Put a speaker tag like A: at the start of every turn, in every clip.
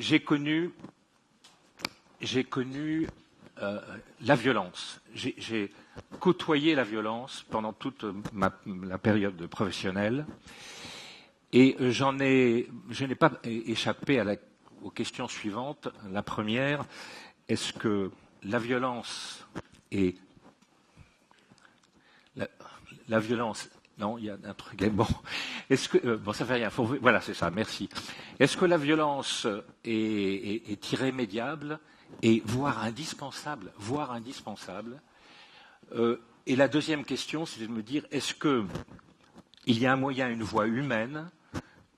A: j'ai connu la violence. J'ai côtoyé la violence pendant toute la période professionnelle et je n'ai pas échappé aux questions suivantes. La première, est-ce que la violence et la violence... Non, il y a un truc. Bon, est-ce que bon, ça fait rien. Voilà, c'est ça. Merci. Est-ce que la violence est irrémédiable et voire indispensable, et la deuxième question, c'est de me dire est-ce que il y a un moyen, une voie humaine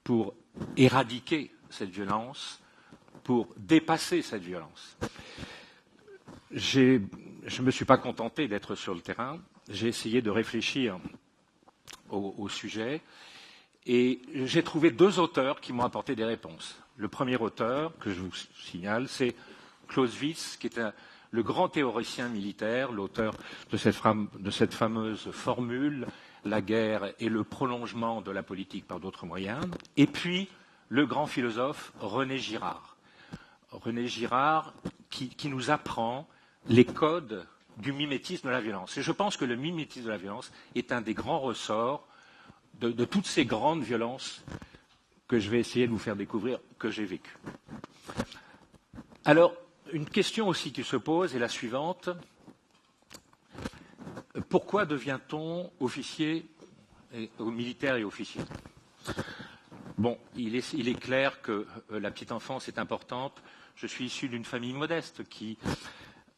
A: pour éradiquer cette violence, pour dépasser cette violence? Je ne me suis pas contenté d'être sur le terrain. J'ai essayé de réfléchir au sujet et j'ai trouvé deux auteurs qui m'ont apporté des réponses. Le premier auteur, que je vous signale, c'est Clausewitz, qui est le grand théoricien militaire, l'auteur de cette fameuse formule « La guerre est le prolongement de la politique par d'autres moyens », et puis le grand philosophe René Girard. René Girard qui nous apprend les codes du mimétisme de la violence. Et je pense que le mimétisme de la violence est un des grands ressorts de toutes ces grandes violences que je vais essayer de vous faire découvrir, que j'ai vécues. Alors, une question aussi qui se pose est la suivante. Pourquoi devient-on officier, militaire et officier? Bon, il est clair que la petite enfance est importante. Je suis issu d'une famille modeste qui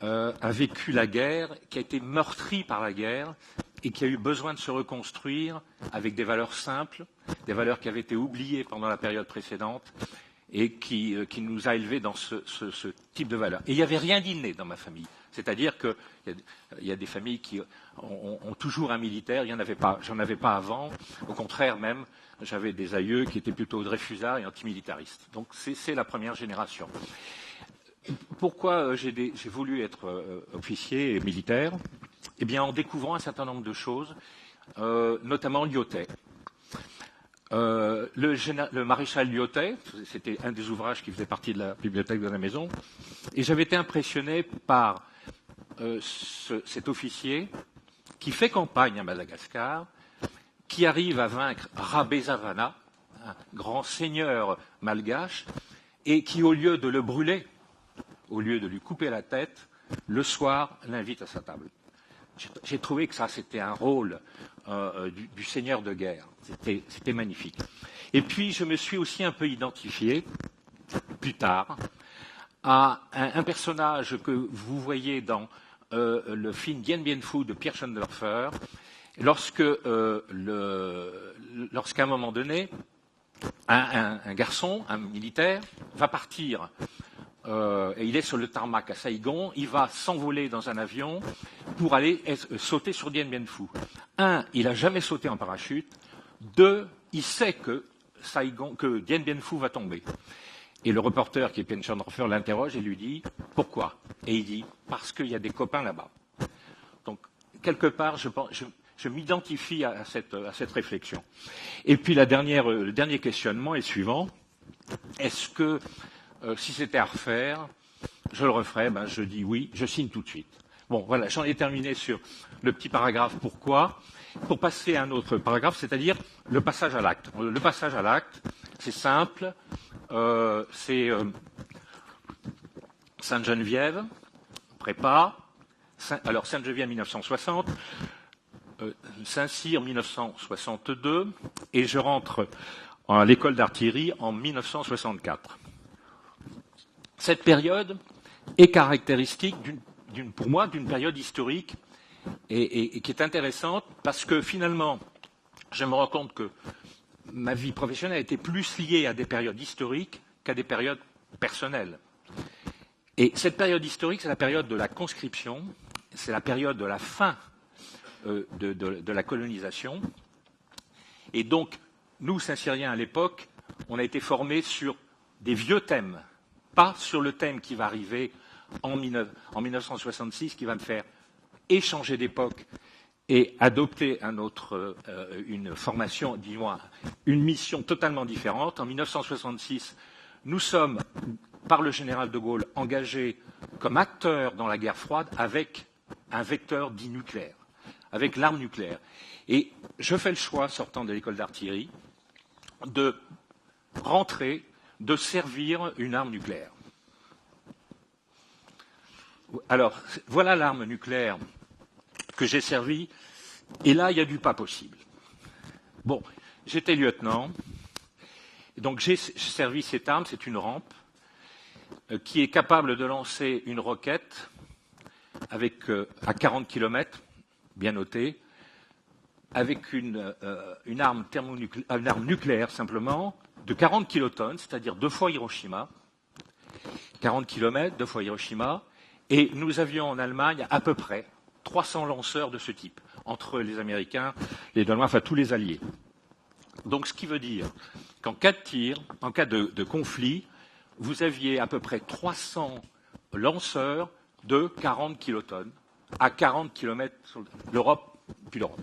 A: a vécu la guerre, qui a été meurtrie par la guerre et qui a eu besoin de se reconstruire avec des valeurs simples, des valeurs qui avaient été oubliées pendant la période précédente et qui nous a élevés dans ce type de valeurs. Et il n'y avait rien d'inné dans ma famille. C'est-à-dire qu'il y a des familles qui ont toujours un militaire, j'en avais pas avant. Au contraire même, j'avais des aïeux qui étaient plutôt dreyfusards et antimilitaristes. Donc c'est la première génération. Pourquoi j'ai voulu être officier et militaire? Eh bien, en découvrant un certain nombre de choses, notamment Lyautey. Le maréchal Lyautey, c'était un des ouvrages qui faisait partie de la bibliothèque de la maison, et j'avais été impressionné par cet officier qui fait campagne à Madagascar, qui arrive à vaincre Rabezavana, un grand seigneur malgache, et qui, au lieu de le brûler, au lieu de lui couper la tête, le soir, l'invite à sa table. J'ai trouvé que ça, c'était un rôle du seigneur de guerre. C'était magnifique. Et puis, je me suis aussi un peu identifié, plus tard, à un personnage que vous voyez dans le film Dien Bien Phu de Pierre Schondorfer, lorsqu'à un moment donné, un garçon, un militaire, va partir. Et il est sur le tarmac à Saïgon, il va s'envoler dans un avion pour aller sauter sur Dien Bien Phu. Un, il n'a jamais sauté en parachute. Deux, il sait que Dien Bien Phu va tomber. Et le reporter, qui est Pierre Schondorfer, l'interroge et lui dit « Pourquoi ?» Et il dit « Parce qu'il y a des copains là-bas. » Donc, quelque part, je m'identifie à cette réflexion. Et puis, le dernier questionnement est suivant. Est-ce que si c'était à refaire, je le referais? Je dis oui, je signe tout de suite. Bon, voilà, j'en ai terminé sur le petit paragraphe pourquoi. Pour passer à un autre paragraphe, c'est-à-dire le passage à l'acte. Le passage à l'acte, c'est simple. C'est Sainte-Geneviève, prépa. Alors, Sainte-Geneviève 1960, Saint-Cyr 1962, et je rentre à l'école d'artillerie en 1964. Cette période est caractéristique, pour moi, d'une période historique et qui est intéressante parce que finalement, je me rends compte que ma vie professionnelle était plus liée à des périodes historiques qu'à des périodes personnelles. Et cette période historique, c'est la période de la conscription, c'est la période de la fin de la colonisation. Et donc, nous, Saint-Cyriens, à l'époque, on a été formés sur des vieux thèmes, pas sur le thème qui va arriver en 1966, qui va me faire échanger d'époque et adopter une formation, dis-moi, une mission totalement différente. En 1966, nous sommes par le général de Gaulle, engagé comme acteur dans la guerre froide avec un vecteur dit nucléaire, avec l'arme nucléaire. Et je fais le choix, sortant de l'école d'artillerie, de rentrer, de servir une arme nucléaire. Alors, voilà l'arme nucléaire que j'ai servie, et là, il y a du pas possible. Bon, j'étais lieutenant, donc j'ai servi cette arme, c'est une rampe, qui est capable de lancer une roquette avec, à 40 km, bien noté, avec une arme nucléaire simplement, de 40 kilotonnes, c'est-à-dire 2 fois Hiroshima, 40 km, 2 fois Hiroshima, et nous avions en Allemagne à peu près 300 lanceurs de ce type, entre les Américains, les Danois, enfin tous les alliés. Donc ce qui veut dire qu'en cas de tir, en cas de conflit, vous aviez à peu près 300 lanceurs de 40 kilotonnes à 40 km sur l'Europe, puis l'Europe.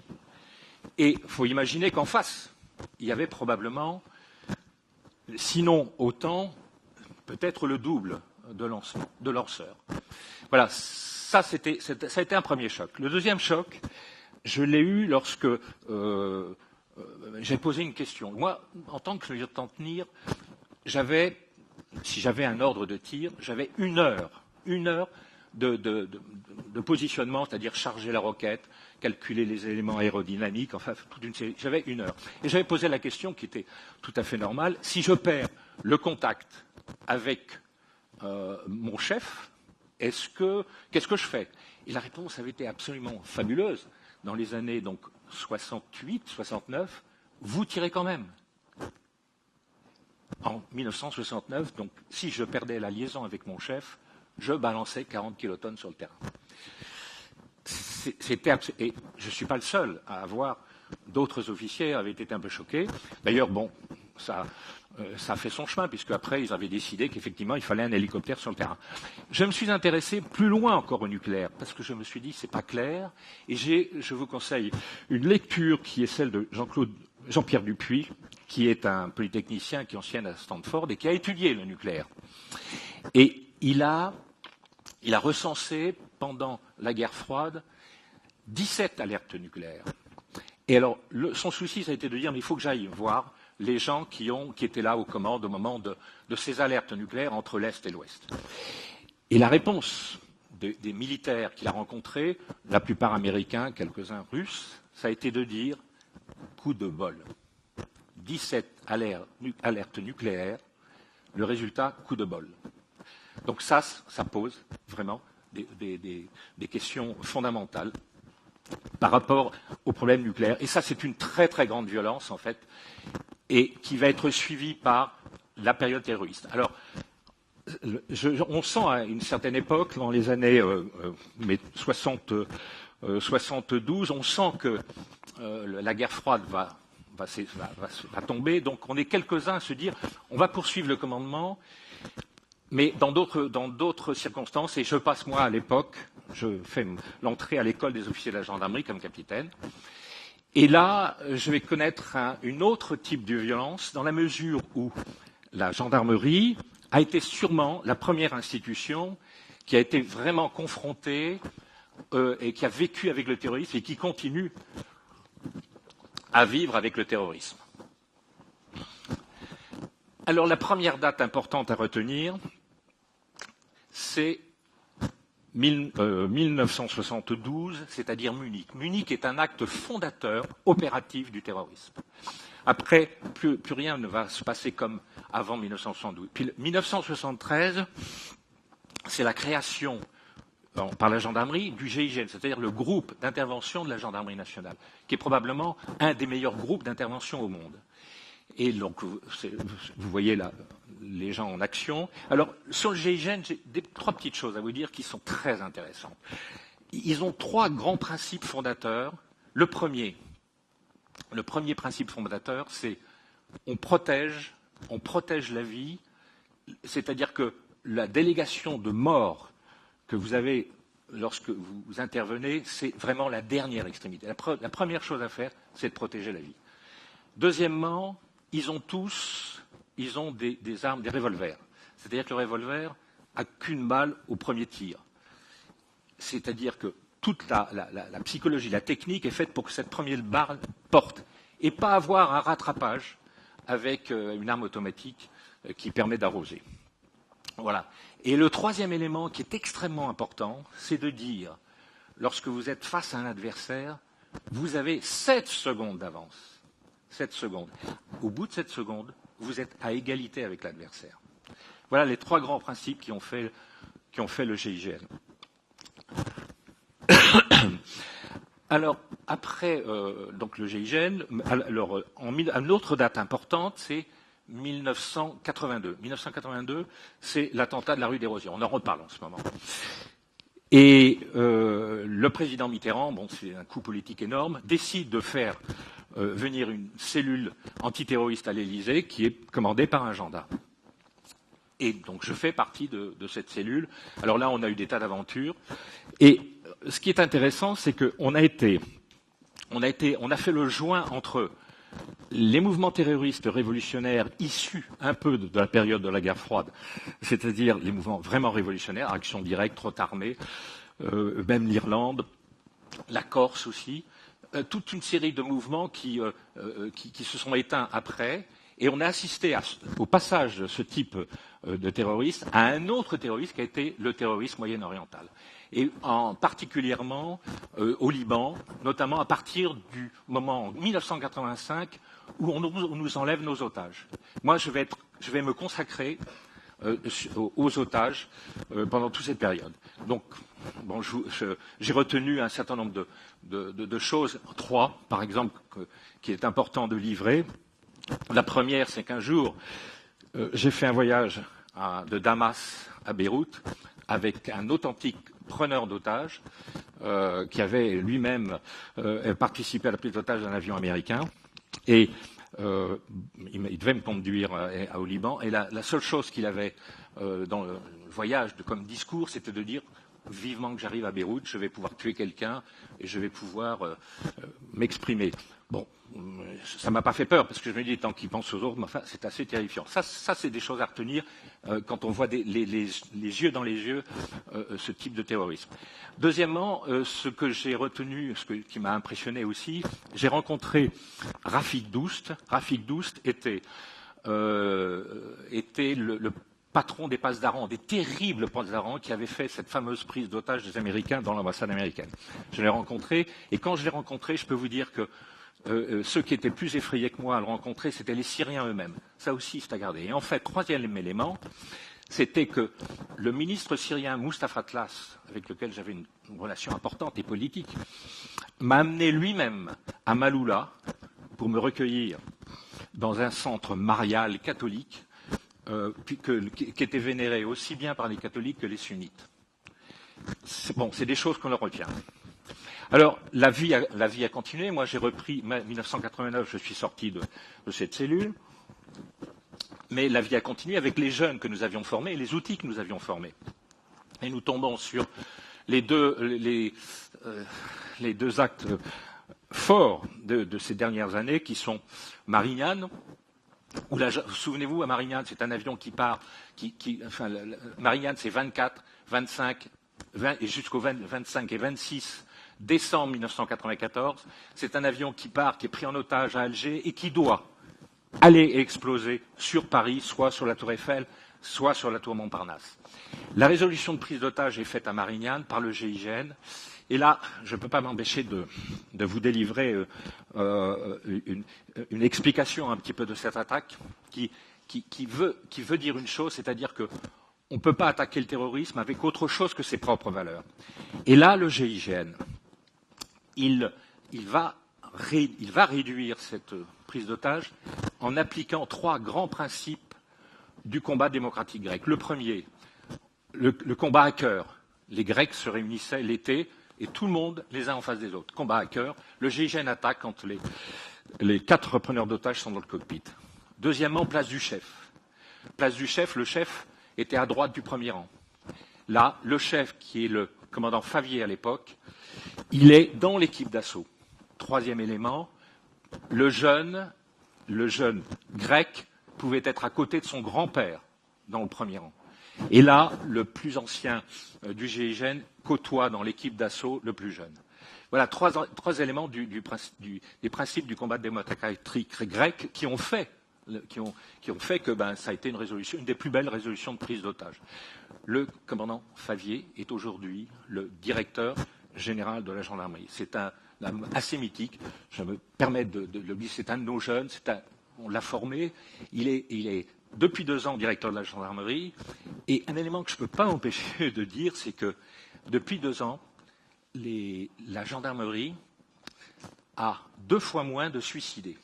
A: Et il faut imaginer qu'en face, il y avait probablement, sinon autant, peut-être le double de lanceurs. Voilà, ça a été un premier choc. Le deuxième choc, je l'ai eu lorsque j'ai posé une question. Moi, en tant que lieutenant de tir, si j'avais un ordre de tir, j'avais une heure de positionnement, c'est-à-dire charger la roquette, calculer les éléments aérodynamiques, enfin toute une série. J'avais une heure. Et j'avais posé la question qui était tout à fait normale. Si je perds le contact avec mon chef, qu'est-ce que je fais? Et la réponse avait été absolument fabuleuse. Dans les années donc 68, 69, vous tirez quand même. En 1969, donc si je perdais la liaison avec mon chef, je balançais 40 kilotonnes sur le terrain. Et je ne suis pas le seul à avoir. D'autres officiers avaient été un peu choqués. D'ailleurs, bon, ça a fait son chemin, puisque après ils avaient décidé qu'effectivement il fallait un hélicoptère sur le terrain. Je me suis intéressé plus loin encore au nucléaire, parce que je me suis dit c'est pas clair, et je vous conseille une lecture qui est celle de Jean-Pierre Dupuis, qui est un polytechnicien qui enseigne à Stanford et qui a étudié le nucléaire. Et il a recensé pendant la guerre froide 17 alertes nucléaires. Et alors son souci ça a été de dire mais il faut que j'aille voir les gens qui étaient là aux commandes au moment de ces alertes nucléaires entre l'Est et l'Ouest. Et la réponse des militaires qu'il a rencontrés, la plupart américains, quelques-uns russes, ça a été de dire coup de bol. 17 alertes nucléaires, le résultat, coup de bol. Donc ça pose vraiment des questions fondamentales par rapport au problème nucléaire. Et ça, c'est une très très grande violence, en fait, et qui va être suivie par la période terroriste. Alors, on sent à une certaine époque, dans les années 72, on sent que la guerre froide va tomber. Donc, on est quelques-uns à se dire, on va poursuivre le commandement, mais dans d'autres circonstances. Et je passe, moi, à l'époque, je fais l'entrée à l'école des officiers de la gendarmerie comme capitaine. Et là, je vais connaître un autre type de violence, dans la mesure où la gendarmerie a été sûrement la première institution qui a été vraiment confrontée et qui a vécu avec le terrorisme et qui continue à vivre avec le terrorisme. Alors la première date importante à retenir, c'est 1972, c'est-à-dire Munich. Munich est un acte fondateur opératif du terrorisme. Après, plus rien ne va se passer comme avant 1972. Puis 1973, c'est la création par la gendarmerie du GIGN, c'est-à-dire le groupe d'intervention de la gendarmerie nationale, qui est probablement un des meilleurs groupes d'intervention au monde. Et donc, vous voyez là les gens en action. Alors, sur le GIGN, j'ai trois petites choses à vous dire qui sont très intéressantes. Ils ont trois grands principes fondateurs. Le premier principe fondateur, c'est on protège la vie, c'est-à-dire que la délégation de mort que vous avez lorsque vous intervenez, c'est vraiment la dernière extrémité. La première chose à faire, c'est de protéger la vie. Deuxièmement, ils ont des armes, des revolvers. C'est-à-dire que le revolver n'a qu'une balle au premier tir. C'est-à-dire que toute la psychologie, la technique est faite pour que cette première balle porte et pas avoir un rattrapage avec une arme automatique qui permet d'arroser. Voilà. Et le troisième élément qui est extrêmement important, c'est de dire, lorsque vous êtes face à un adversaire, vous avez 7 secondes d'avance. 7 secondes. Au bout de 7 secondes, vous êtes à égalité avec l'adversaire. Voilà les 3 grands principes qui ont fait le GIGN. Alors, après donc le GIGN, une autre date importante, c'est 1982. 1982, c'est l'attentat de la rue des Rosiers. On en reparle en ce moment. Et le président Mitterrand, bon, c'est un coup politique énorme, décide de faire venir une cellule antiterroriste à l'Élysée qui est commandée par un gendarme. Et donc je fais partie de cette cellule. Alors là, on a eu des tas d'aventures. Et ce qui est intéressant, c'est qu'on a fait le joint entre les mouvements terroristes révolutionnaires issus un peu de la période de la guerre froide, c'est-à-dire les mouvements vraiment révolutionnaires, Action directe, Trotte armée, même l'Irlande, la Corse aussi, toute une série de mouvements qui se sont éteints après, et on a assisté au passage de ce type de terroriste à un autre terroriste qui a été le terrorisme moyen-oriental. Et particulièrement au Liban, notamment à partir du moment en 1985 où on nous enlève nos otages. Moi, je vais me consacrer aux otages pendant toute cette période. Donc, bon, j'ai retenu un certain nombre de choses, 3 par exemple, qui est important de livrer. La première, c'est qu'un jour, j'ai fait un voyage de Damas à Beyrouth avec un authentique preneur d'otages qui avait lui-même participé à la prise d'otages d'un avion américain. Et il devait me conduire au Liban. Et la seule chose qu'il avait dans le voyage comme discours, c'était de dire vivement que j'arrive à Beyrouth, je vais pouvoir tuer quelqu'un et je vais pouvoir m'exprimer. Bon, ça ne m'a pas fait peur, parce que je me dis, tant qu'il pense aux autres, mais enfin, c'est assez terrifiant. Ça c'est des choses à retenir quand on voit les yeux dans les yeux ce type de terrorisme. Deuxièmement, ce que j'ai retenu, qui m'a impressionné aussi, j'ai rencontré Rafik Doust. Rafik Doust était le patron des passes d'Aran, des terribles passes d'Aran qui avaient fait cette fameuse prise d'otage des Américains dans l'ambassade américaine. Je l'ai rencontré, et quand je l'ai rencontré, je peux vous dire que ceux qui étaient plus effrayés que moi à le rencontrer, c'était les Syriens eux-mêmes. Ça aussi, c'est à garder. Et en fait, troisième élément, c'était que le ministre syrien Mustafa Atlas, avec lequel j'avais une relation importante et politique, m'a amené lui-même à Maloula pour me recueillir dans un centre marial catholique qui était vénéré aussi bien par les catholiques que les sunnites. C'est des choses qu'on leur retient. Alors, la vie a continué. Moi, j'ai repris, 1989, je suis sorti de cette cellule. Mais la vie a continué avec les jeunes que nous avions formés et les outils que nous avions formés. Et nous tombons sur les deux actes forts de ces dernières années, qui sont Marignane, où souvenez-vous, à Marignane, c'est un avion qui part, Marignane, c'est 24, 25, 20, et jusqu'au 25 et 26 décembre 1994. C'est un avion qui part, qui est pris en otage à Alger et qui doit aller exploser sur Paris, soit sur la Tour Eiffel, soit sur la Tour Montparnasse. La résolution de prise d'otage est faite à Marignane par le GIGN. Et là, je ne peux pas m'empêcher de vous délivrer une explication un petit peu de cette attaque qui veut dire une chose, c'est-à-dire qu'on ne peut pas attaquer le terrorisme avec autre chose que ses propres valeurs. Et là, le GIGN, il va réduire cette prise d'otage en appliquant 3 grands principes du combat démocratique grec. Le premier, le combat à cœur. Les Grecs se réunissaient l'été et tout le monde les uns en face des autres. Combat à cœur. Le GIGN attaque quand les 4 preneurs d'otages sont dans le cockpit. Deuxièmement, place du chef. Place du chef, le chef était à droite du premier rang. Là, le chef, qui est le commandant Favier à l'époque, il est dans l'équipe d'assaut. Troisième élément, le jeune grec pouvait être à côté de son grand-père dans le premier rang. Et là, le plus ancien du GIGN côtoie dans l'équipe d'assaut le plus jeune. Voilà trois éléments des principes du combat démocratique grec qui ont fait que ça a été une des plus belles résolutions de prise d'otages. Le commandant Favier est aujourd'hui le directeur général de la gendarmerie. C'est un homme assez mythique. Je me permets de le dire. C'est un de nos jeunes. On l'a formé. Il est depuis 2 ans directeur de la gendarmerie. Et un élément que je ne peux pas m'empêcher de dire, c'est que depuis 2 ans, la gendarmerie a 2 fois moins de suicidés.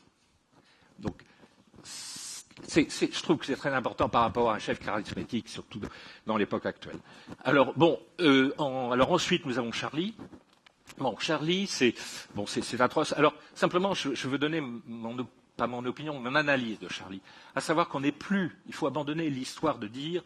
A: Donc, je trouve que c'est très important par rapport à un chef charismatique, surtout dans l'époque actuelle. Alors, alors ensuite, nous avons Charlie. Bon, Charlie, c'est atroce. Alors, simplement, je veux donner pas mon opinion, mon analyse de Charlie. À savoir qu'on n'est plus, il faut abandonner l'histoire de dire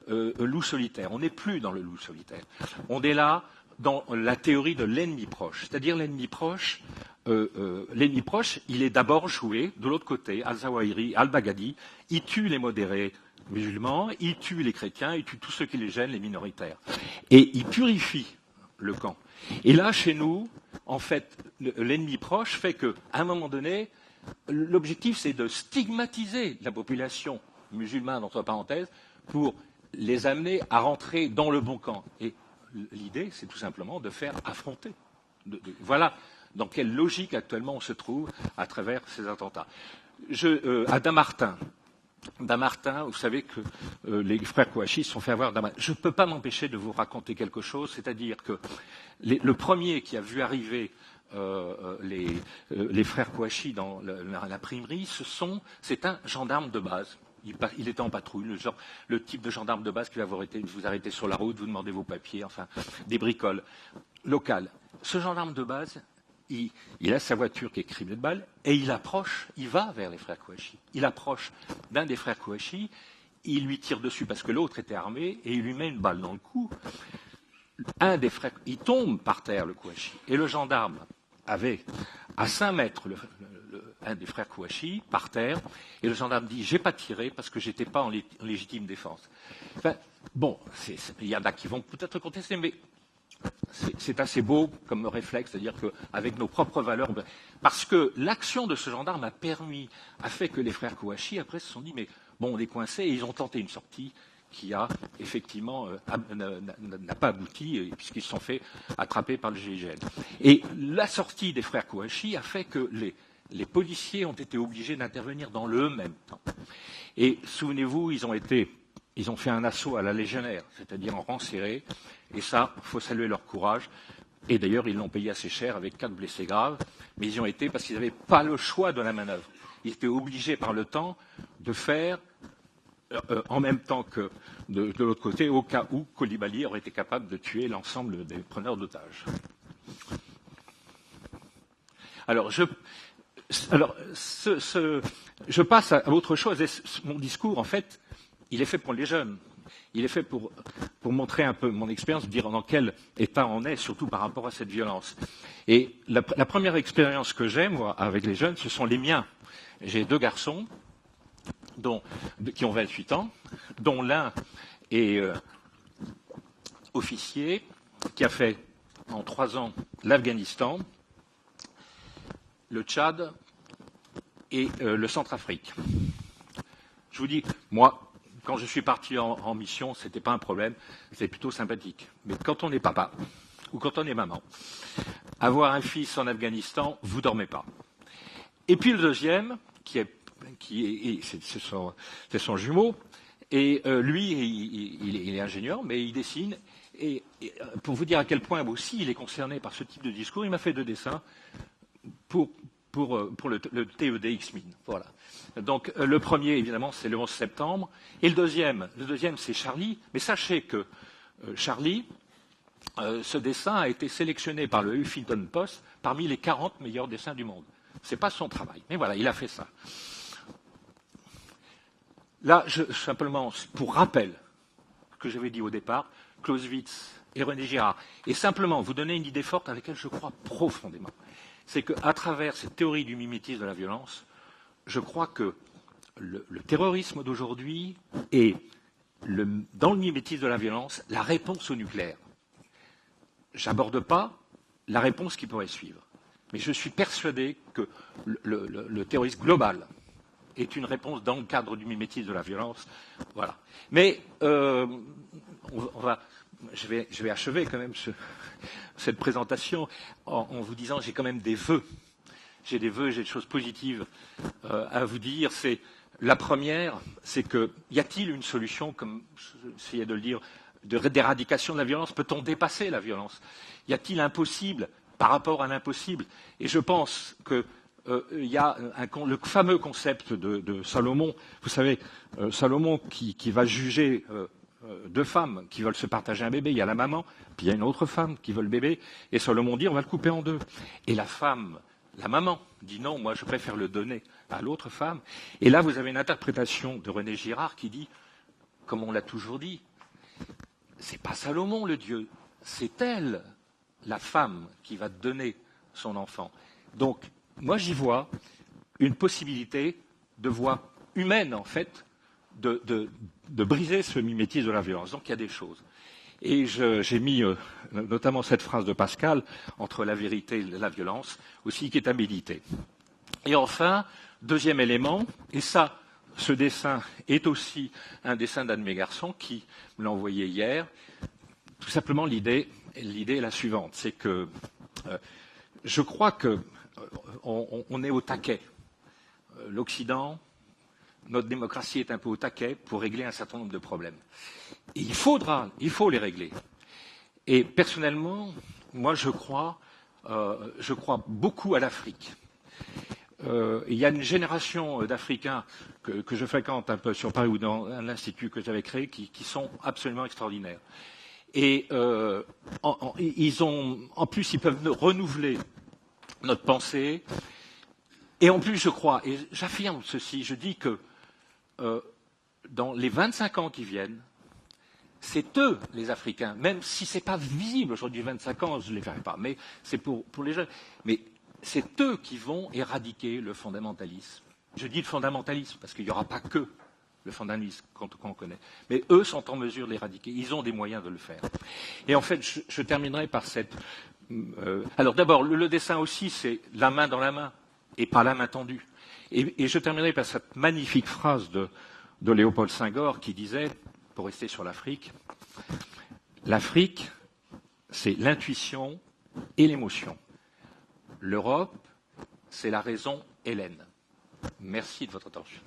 A: loup solitaire. On n'est plus dans le loup solitaire. On est là dans la théorie de l'ennemi proche. C'est-à-dire l'ennemi proche, il est d'abord joué de l'autre côté, Al-Zawahiri, Al-Baghdadi, il tue les modérés musulmans, il tue les chrétiens, il tue tous ceux qui les gênent, les minoritaires. Et il purifie le camp. Et là, chez nous, en fait, l'ennemi proche fait qu'à un moment donné, l'objectif, c'est de stigmatiser la population musulmane, entre parenthèses, pour les amener à rentrer dans le bon camp. Et l'idée, c'est tout simplement de faire affronter. Voilà dans quelle logique actuellement on se trouve à travers ces attentats. À Damartin, vous savez que les frères Kouachi se sont fait avoir. Je ne peux pas m'empêcher de vous raconter quelque chose, c'est-à-dire que le premier qui a vu arriver les frères Kouachi dans l'imprimerie, c'est un gendarme de base. Il était en patrouille, le type de gendarme de base qui va vous arrêter sur la route, vous demander vos papiers, enfin, des bricoles locales. Ce gendarme de base, il a sa voiture qui est criblée de balles et il va vers les frères Kouachi. Il approche d'un des frères Kouachi, il lui tire dessus parce que l'autre était armé et il lui met une balle dans le cou. Un des frères, il tombe par terre, le Kouachi, et le gendarme avait à 5 mètres un des frères Kouachi par terre, et le gendarme dit « j'ai pas tiré parce que j'étais pas en légitime défense ». Enfin, bon, il y en a qui vont peut-être contester, mais c'est assez beau comme réflexe, c'est-à-dire qu'avec nos propres valeurs, parce que l'action de ce gendarme a fait que les frères Kouachi, après, se sont dit « mais bon, on est coincés » et ils ont tenté une sortie qui a effectivement n'a pas abouti, puisqu'ils se sont fait attraper par le GIGN. Et la sortie des frères Kouachi a fait que les policiers ont été obligés d'intervenir dans le même temps. Et souvenez-vous, ils ont fait un assaut à la légionnaire, c'est-à-dire en rang serré, et ça, il faut saluer leur courage. Et d'ailleurs, ils l'ont payé assez cher avec 4 blessés graves, mais ils y ont été parce qu'ils n'avaient pas le choix de la manœuvre. Ils étaient obligés par le temps de faire en même temps que de l'autre côté, au cas où Coulibaly aurait été capable de tuer l'ensemble des preneurs d'otages. Alors, je passe à autre chose. Et mon discours, en fait, il est fait pour les jeunes. Il est fait pour montrer un peu mon expérience, dire dans quel état on est, surtout par rapport à cette violence. Et la première expérience que j'ai, moi, avec les jeunes, ce sont les miens. J'ai 2 garçons qui ont 28 ans, dont l'un est officier, qui a fait en 3 ans l'Afghanistan, le Tchad et le Centrafrique. Je vous dis, moi, quand je suis parti en mission, ce n'était pas un problème, c'était plutôt sympathique. Mais quand on est papa, ou quand on est maman, avoir un fils en Afghanistan, vous ne dormez pas. Et puis le deuxième, c'est son jumeau, et lui, il est ingénieur, mais il dessine. Et pour vous dire à quel point aussi il est concerné par ce type de discours, il m'a fait 2 dessins pour le TED X-Min. Voilà. Donc le premier, évidemment, c'est le 11 septembre, et le deuxième, c'est Charlie. Mais sachez que Charlie, ce dessin a été sélectionné par le Huffington Post parmi les 40 meilleurs dessins du monde. Ce n'est pas son travail, mais voilà, il a fait ça. Là, simplement, pour rappel, que j'avais dit au départ, Clausewitz et René Girard, et simplement vous donner une idée forte à laquelle je crois profondément, c'est qu'à travers cette théorie du mimétisme de la violence, je crois que le terrorisme d'aujourd'hui est dans le mimétisme de la violence, la réponse au nucléaire. J'aborde pas la réponse qui pourrait suivre. Mais je suis persuadé que le terrorisme global est une réponse dans le cadre du mimétisme de la violence. Voilà. Mais je vais achever quand même cette présentation en vous disant j'ai quand même des vœux. J'ai des vœux, j'ai des choses positives à vous dire. C'est la première, c'est que y a-t-il une solution, comme j'essayais de le dire, d'éradication de la violence? Peut-on dépasser la violence? Y a-t-il un possible par rapport à l'impossible? Et je pense que il y a le fameux concept de Salomon. Vous savez, Salomon qui va juger deux femmes qui veulent se partager un bébé. Il y a la maman, puis il y a une autre femme qui veut le bébé. Et Salomon dit on va le couper en deux. Et la femme, la maman, dit non, moi je préfère le donner à l'autre femme. Et là, vous avez une interprétation de René Girard qui dit, comme on l'a toujours dit, c'est pas Salomon le Dieu, c'est elle, la femme, qui va donner son enfant. Donc, moi j'y vois une possibilité de voie humaine, en fait, de briser ce mimétisme de la violence. Donc il y a des choses. Et j'ai mis notamment cette phrase de Pascal, entre la vérité et la violence, aussi qui est à méditer. Et enfin, deuxième élément, et ça, ce dessin est aussi un dessin d'un de mes garçons qui me l'a envoyé hier. Tout simplement, l'idée est la suivante, c'est que je crois qu'on est au taquet. L'Occident, notre démocratie est un peu au taquet pour régler un certain nombre de problèmes. Et il faut les régler. Et personnellement, moi je crois beaucoup à l'Afrique. Il y a une génération d'Africains que je fréquente un peu sur Paris ou dans un institut que j'avais créé qui sont absolument extraordinaires. Et en plus, ils peuvent renouveler notre pensée. Et en plus, je crois, et j'affirme ceci, je dis que dans les 25 ans qui viennent, c'est eux, les Africains, même si ce n'est pas visible aujourd'hui, 25 ans, je ne les verrai pas, mais c'est pour les jeunes. Mais c'est eux qui vont éradiquer le fondamentalisme. Je dis le fondamentalisme parce qu'il n'y aura pas que le fondamentalisme qu'on connaît. Mais eux sont en mesure de l'éradiquer. Ils ont des moyens de le faire. Et en fait, je terminerai par cette... alors d'abord, le dessin aussi, c'est la main dans la main et pas la main tendue. Et je terminerai par cette magnifique phrase de Léopold Senghor qui disait, pour rester sur l'Afrique, l'Afrique, c'est l'intuition et l'émotion. L'Europe, c'est la raison hellène. Merci de votre attention.